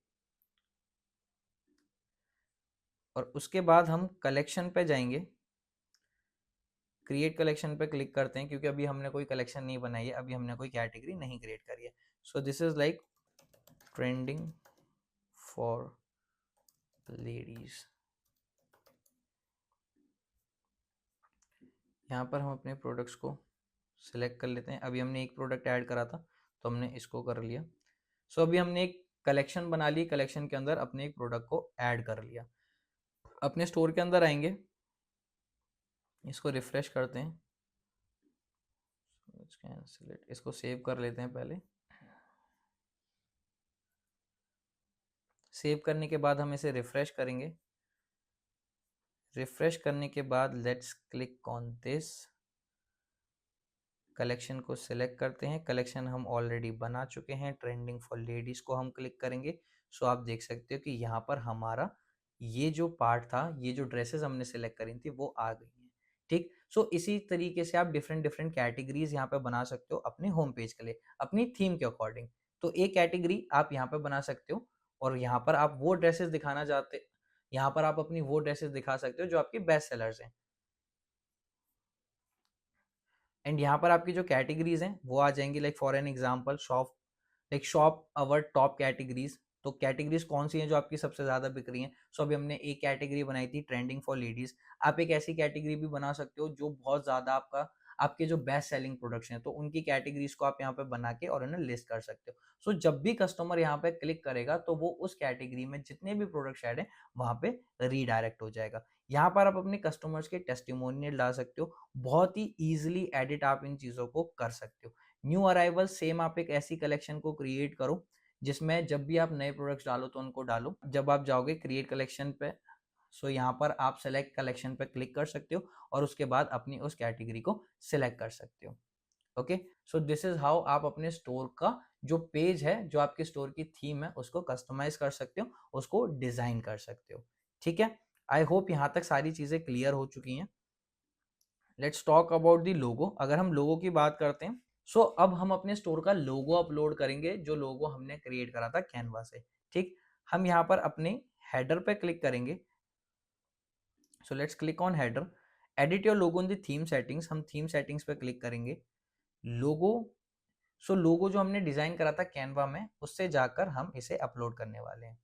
[SPEAKER 1] और उसके बाद हम कलेक्शन पे जाएंगे, क्रिएट कलेक्शन पे क्लिक करते हैं, क्योंकि अभी हमने कोई कलेक्शन नहीं बनाई है, अभी हमने कोई कैटेगरी नहीं क्रिएट करी है। So this is like trending for ladies. यहाँ पर हम अपने प्रोडक्ट्स को सिलेक्ट कर लेते हैं। अभी हमने एक प्रोडक्ट ऐड करा था तो हमने इसको कर लिया। सो अभी हमने एक कलेक्शन बना ली, कलेक्शन के अंदर अपने एक प्रोडक्ट को ऐड कर लिया। अपने स्टोर के अंदर आएंगे, इसको रिफ्रेश करते हैं, इसको सेव कर लेते हैं। पहले सेव करने के बाद हम इसे रिफ्रेश करेंगे। रिफ्रेश करने के बाद let's click on this, collection को सिलेक्ट करते हैं। कलेक्शन हम ऑलरेडी बना चुके हैं, ट्रेंडिंग फॉर लेडीज को हम क्लिक करेंगे। सो आप देख सकते हो कि यहाँ पर हमारा ये जो पार्ट था, ये जो ड्रेसेस हमने सिलेक्ट करी थी वो आ गई हैं। ठीक, सो इसी तरीके से आप डिफरेंट डिफरेंट कैटेगरीज यहाँ पे बना सकते हो अपने होम पेज के लिए, अपनी थीम के अकॉर्डिंग। तो एक कैटेगरी आप यहाँ पे बना सकते हो और यहाँ पर आप वो ड्रेसेस दिखाना चाहते, यहाँ पर आप अपनी वो ड्रेसेस दिखा सकते हो जो आपकी बेस्ट सेलर्स हैं। एंड यहाँ पर आपकी जो कैटेगरीज हैं वो आ जाएंगी, like for an example shop, like shop our top categories. तो कैटेगरीज कौन सी हैं जो आपकी सबसे ज्यादा बिक रही हैं। सो अभी हमने एक कैटेगरी बनाई थी ट्रेंडिंग फॉर लेडीज। आप एक ऐसी कैटेगरी भी बना सकते हो जो बहुत ज्यादा आपका, आपके जो बेस्ट सेलिंग प्रोडक्ट्स हैं तो उनकी कैटेगरीज को आप यहाँ पे बना के और उन्हें लिस्ट कर सकते हो। सो जब भी कस्टमर यहाँ पे क्लिक करेगा तो वो उस कैटेगरी में जितने भी प्रोडक्ट्स ऐड हैं वहां पे रीडायरेक्ट हो जाएगा। यहाँ पर आप अपने कस्टमर्स के टेस्टिमोनियल डाल सकते हो, बहुत ही ईजिली एडिट आप इन चीजों को कर सकते हो। न्यू अराइवल, सेम आप एक ऐसी कलेक्शन को क्रिएट करो जिसमें जब भी आप नए प्रोडक्ट्स डालो तो उनको डालो। जब आप जाओगे क्रिएट कलेक्शन पे, सो यहाँ पर आप सेलेक्ट कलेक्शन पे क्लिक कर सकते हो और उसके बाद अपनी उस कैटेगरी को सिलेक्ट कर सकते हो। Okay, so this is how आप अपने स्टोर का जो पेज है, जो आपके स्टोर की थीम है उसको कस्टमाइज कर सकते हो, उसको डिजाइन कर सकते हो। ठीक है, आई होप यहाँ तक सारी चीजें क्लियर हो चुकी हैं। लेट्स टॉक अबाउट दी लोगो। अगर हम लोगो की बात करते हैं, सो अब हम अपने स्टोर का लोगो अपलोड करेंगे, जो लोगो हमने क्रिएट करा था कैनवा से। ठीक, हम यहाँ पर अपने हेडर पे क्लिक करेंगे। So let's click on header, edit your logo in the theme settings. हम थीम सेटिंग्स पे क्लिक करेंगे। लोगो, सो लोगो जो हमने डिजाइन करा था कैनवा में उससे जाकर हम इसे अपलोड करने वाले हैं।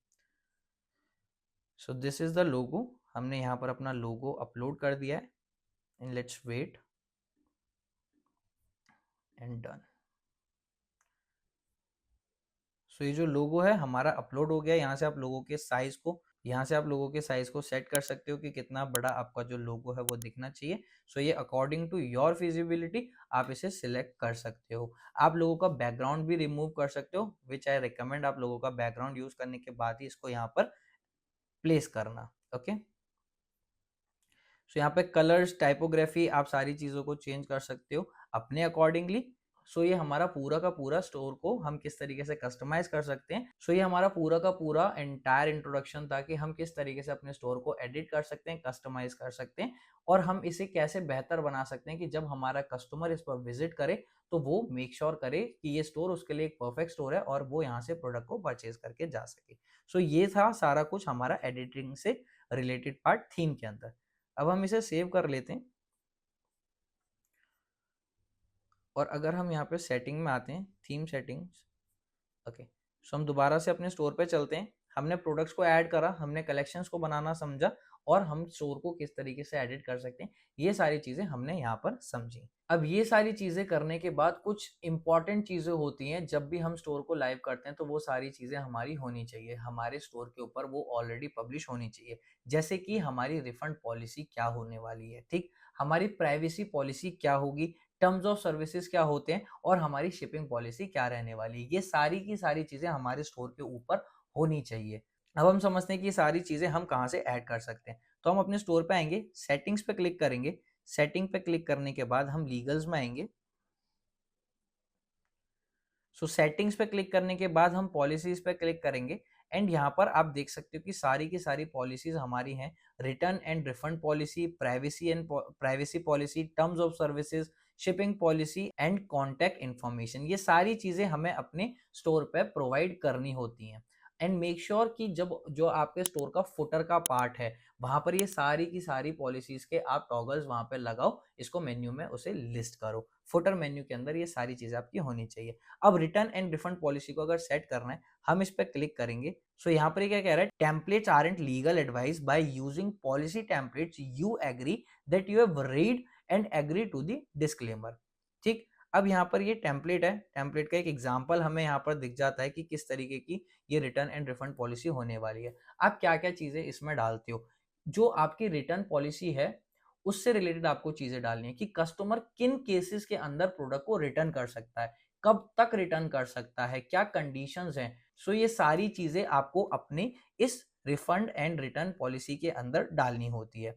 [SPEAKER 1] So this is the logo, हमने यहाँ पर अपना लोगो अपलोड कर दिया है and let's wait and done. So ये जो लोगो है हमारा अपलोड हो गया। यहाँ से आप लोगों के साइज को, यहाँ से आप लोगों के साइज को सेट कर सकते हो कि कितना बड़ा आपका जो लोगो है वो दिखना चाहिए। सो ये अकॉर्डिंग टू योर फिजिबिलिटी आप इसे सिलेक्ट कर सकते हो। आप लोगों का बैकग्राउंड भी रिमूव कर सकते हो, विच आई रिकमेंड आप लोगों का बैकग्राउंड यूज करने के बाद ही इसको यहाँ पर प्लेस करना। ओके, सो यहाँ पे कलर्स, टाइपोग्राफी, आप सारी चीजों को चेंज कर सकते हो अपने अकॉर्डिंगली। सो ये हमारा पूरा का पूरा स्टोर को हम किस तरीके से कस्टमाइज कर सकते हैं। सो ये हमारा पूरा का पूरा एंटायर इंट्रोडक्शन था कि हम किस तरीके से अपने स्टोर को एडिट कर सकते हैं, कस्टमाइज कर सकते हैं और हम इसे कैसे बेहतर बना सकते हैं कि जब हमारा कस्टमर इस पर विजिट करे तो वो मेक श्योर करे कि ये स्टोर उसके लिए एक परफेक्ट स्टोर है और वो यहाँ से प्रोडक्ट को परचेज करके जा सके। सो ये था सारा कुछ हमारा एडिटिंग से रिलेटेड पार्ट थीम के अंदर। अब हम इसे सेव कर लेते हैं और अगर हम यहाँ पे सेटिंग में आते हैं, थीम सेटिंग्स, ओके, सो हम दोबारा से अपने स्टोर पे चलते हैं। हमने प्रोडक्ट्स को ऐड करा, हमने कलेक्शंस को बनाना समझा और हम स्टोर को किस तरीके से एडिट कर सकते हैं, ये सारी चीजें हमने यहाँ पर समझी। अब ये सारी चीजें करने के बाद कुछ इंपॉर्टेंट चीजें होती हैं, जब भी हम स्टोर को लाइव करते हैं तो वो सारी चीजें हमारी होनी चाहिए, हमारे स्टोर के ऊपर वो ऑलरेडी पब्लिश होनी चाहिए। जैसे कि हमारी रिफंड पॉलिसी क्या होने वाली है, ठीक, हमारी प्राइवेसी पॉलिसी क्या होगी, टर्म्स ऑफ सर्विसेज क्या होते हैं, और हमारी शिपिंग पॉलिसी क्या रहने वाली है। ये सारी की सारी चीजें हमारे स्टोर के ऊपर होनी चाहिए। अब हम समझते हैं कि ये सारी चीजें हम कहाँ से ऐड कर सकते हैं। तो हम अपने स्टोर पे आएंगे, सेटिंग्स पे क्लिक करेंगे, सेटिंग पे क्लिक करने के बाद हम लीगल्स में आएंगे। सो सेटिंग्स पे क्लिक करने के बाद हम पॉलिसीज पे क्लिक करेंगे एंड यहाँ पर आप देख सकते हो कि सारी की सारी पॉलिसीज हमारी हैं। Return and refund policy, privacy policy, terms of services, shipping policy and contact information, ये सारी चीजें हमें अपने स्टोर पे प्रोवाइड करनी होती हैं। एंड मेक श्योर कि जब जो आपके स्टोर का फुटर का पार्ट है वहां पर ये सारी की सारी पॉलिसीज के आप टॉगल्स वहां पे लगाओ, इसको मेन्यू में उसे लिस्ट करो। फुटर मेन्यू के अंदर ये सारी चीजें आपकी होनी चाहिए। अब रिटर्न एंड रिफंड पॉलिसी को अगर सेट करना है, हम इस पर क्लिक करेंगे। सो यहाँ पर क्या कह रहा है, templates aren't legal advice by using policy templates, you agree that you have read and agree to the disclaimer. ठीक, अब यहाँ पर ये टेम्पलेट है, टेम्पलेट का एक एग्जांपल हमें यहाँ पर दिख जाता है कि किस तरीके की ये रिटर्न एंड रिफंड पॉलिसी होने वाली है। आप क्या क्या चीजें इसमें डालते हो, जो आपकी रिटर्न पॉलिसी है उससे रिलेटेड आपको चीजें डालनी है कि कस्टमर किन केसेस के अंदर प्रोडक्ट को रिटर्न कर सकता है, कब तक रिटर्न कर सकता है, क्या कंडीशंस हैं। सो ये सारी चीजें आपको अपने इस रिफंड एंड रिटर्न पॉलिसी के अंदर डालनी होती है।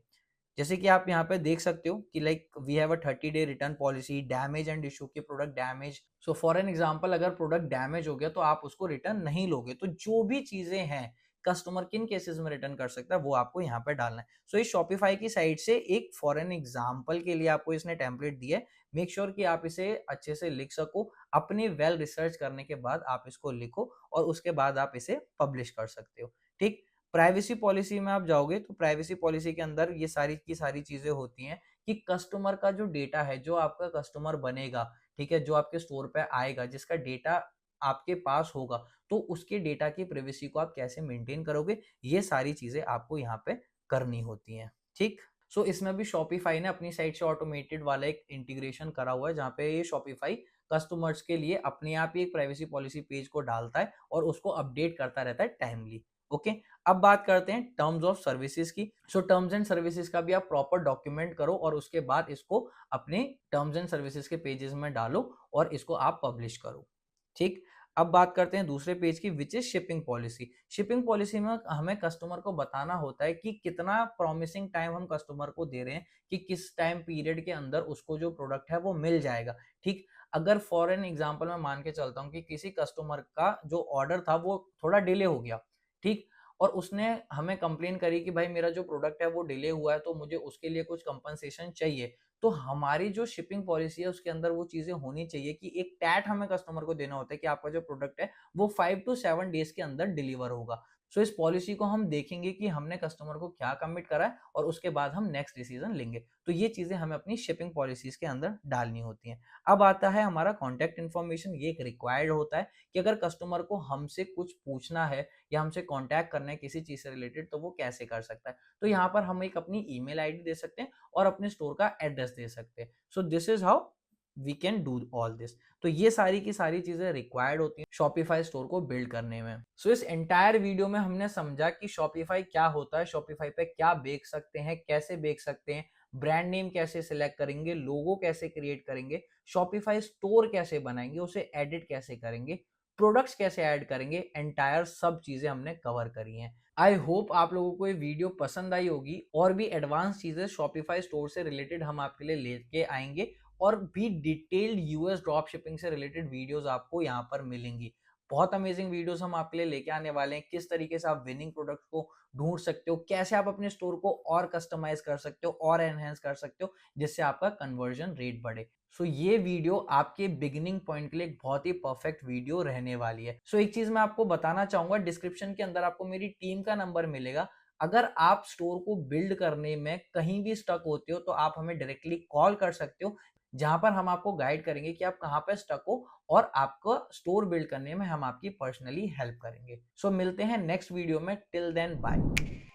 [SPEAKER 1] जैसे कि आप यहाँ पे देख सकते हो कि like we have a 30 day return policy, damage and issue की product damage. So for an example, अगर प्रोडक्ट डैमेज हो गया तो आप उसको रिटर्न नहीं लोगे, तो जो भी चीजें हैं कस्टमर किन केसेस में रिटर्न कर सकता है वो आपको यहाँ पे डालना है। सो इस शॉपिफाई की साइड से एक फॉर एन एग्जांपल के लिए आपको इसने टेम्पलेट दिया है। मेक श्योर कि आप इसे अच्छे से लिख सको, अपनी वेल रिसर्च करने के बाद आप इसको लिखो और उसके बाद आप इसे पब्लिश कर सकते हो। ठीक, प्राइवेसी पॉलिसी में आप जाओगे तो प्राइवेसी पॉलिसी के अंदर ये सारी की सारी चीजें होती हैं कि कस्टमर का जो डेटा है, जो आपका कस्टमर बनेगा, ठीक है, जो आपके स्टोर पे आएगा, जिसका डेटा आपके पास होगा, तो उसके डेटा की प्राइवेसी को आप कैसे मेंटेन करोगे, ये सारी चीजें आपको यहाँ पे करनी होती हैं। ठीक, सो इसमें भी शॉपिफाई ने अपनी साइड से ऑटोमेटेड वाला एक इंटीग्रेशन करा हुआ है, जहाँ पे ये शॉपिफाई कस्टमर्स के लिए अपने आप ही एक प्राइवेसी पॉलिसी पेज को डालता है और उसको अपडेट करता रहता है टाइमली। ओके, अब बात करते हैं टर्म्स ऑफ सर्विसेज की। सो टर्म्स एंड सर्विसेज का भी आप प्रॉपर डॉक्यूमेंट करो और उसके बाद इसको अपने टर्म्स एंड सर्विसेज के पेजेस में डालो और इसको आप पब्लिश करो। ठीक, अब बात करते हैं दूसरे पेज की, which is shipping policy. Shipping policy में हमें कस्टमर को बताना होता है कि कितना प्रॉमिसिंग टाइम हम कस्टमर को दे रहे हैं कि किस टाइम पीरियड के अंदर उसको जो प्रोडक्ट है वो मिल जाएगा। ठीक, अगर फॉर एन एग्जांपल मैं मान के चलता हूँ कि किसी कस्टमर का जो ऑर्डर था वो थोड़ा डिले हो गया, ठीक, और उसने हमें कंप्लेन करी कि भाई मेरा जो प्रोडक्ट है वो डिले हुआ है तो मुझे उसके लिए कुछ कंपनसेशन चाहिए, तो हमारी जो शिपिंग पॉलिसी है उसके अंदर वो चीजें होनी चाहिए कि एक टैट हमें कस्टमर को देना होता है कि आपका जो प्रोडक्ट है वो 5 to 7 डेज के अंदर डिलीवर होगा। सो इस पॉलिसी को हम देखेंगे कि हमने कस्टमर को क्या कमिट करा है और उसके बाद हम नेक्स्ट डिसीजन लेंगे। तो ये चीजें हमें अपनी शिपिंग पॉलिसीज के अंदर डालनी होती हैं। अब आता है हमारा कॉन्टैक्ट इन्फॉर्मेशन। ये एक रिक्वायर्ड होता है कि अगर कस्टमर को हमसे कुछ पूछना है या हमसे कॉन्टैक्ट करना है किसी चीज से रिलेटेड तो वो कैसे कर सकता है। तो यहाँ पर हम एक अपनी ईमेल आईडी दे सकते हैं और अपने स्टोर का एड्रेस दे सकते हैं। So this is how we can do all this. तो ये सारी की सारी चीजें रिक्वायर्ड होती हैं शॉपिफाई स्टोर को बिल्ड करने में। सो इस एंटायर वीडियो में हमने समझा कि शॉपिफाई क्या होता है, शॉपिफाई पे क्या बेच सकते हैं, कैसे बेच सकते हैं, ब्रांड नेम कैसे सिलेक्ट करेंगे, लोगो कैसे क्रिएट करेंगे, शॉपिफाई स्टोर कैसे बनाएंगे, उसे एडिट कैसे करेंगे, प्रोडक्ट्स कैसे ऐड करेंगे, एंटायर सब चीजें हमने कवर करी हैं। आई होप आप लोगों को ये वीडियो पसंद आई होगी। और भी एडवांस चीजें शॉपिफाई स्टोर से रिलेटेड हम आपके लिए लेके आएंगे और भी डिटेल्ड यूएस ड्रॉप शिपिंग से रिलेटेड वीडियोस आपको यहाँ पर मिलेंगी। बहुत अमेजिंग वीडियोस हम आपके लिए लेके आने वाले हैं। किस तरीके से आप विनिंग प्रोडक्ट को ढूंढ सकते हो, कैसे आप अपने स्टोर को और कस्टमाइज कर सकते हो और एनहेंस कर सकते हो जिससे आपका कन्वर्जन रेट बढ़े। सो ये वीडियो आपके बिगिनिंग पॉइंट के लिए एक बहुत ही परफेक्ट वीडियो रहने वाली है। सो एक चीज मैं आपको बताना चाहूंगा, डिस्क्रिप्शन के अंदर आपको मेरी टीम का नंबर मिलेगा। अगर आप स्टोर को बिल्ड करने में कहीं भी स्टक होते हो तो आप हमें डायरेक्टली कॉल कर सकते हो, जहां पर हम आपको गाइड करेंगे कि आप कहां पर स्टक हो और आपको स्टोर बिल्ड करने में हम आपकी पर्सनली हेल्प करेंगे। सो मिलते हैं नेक्स्ट वीडियो में। Till then bye.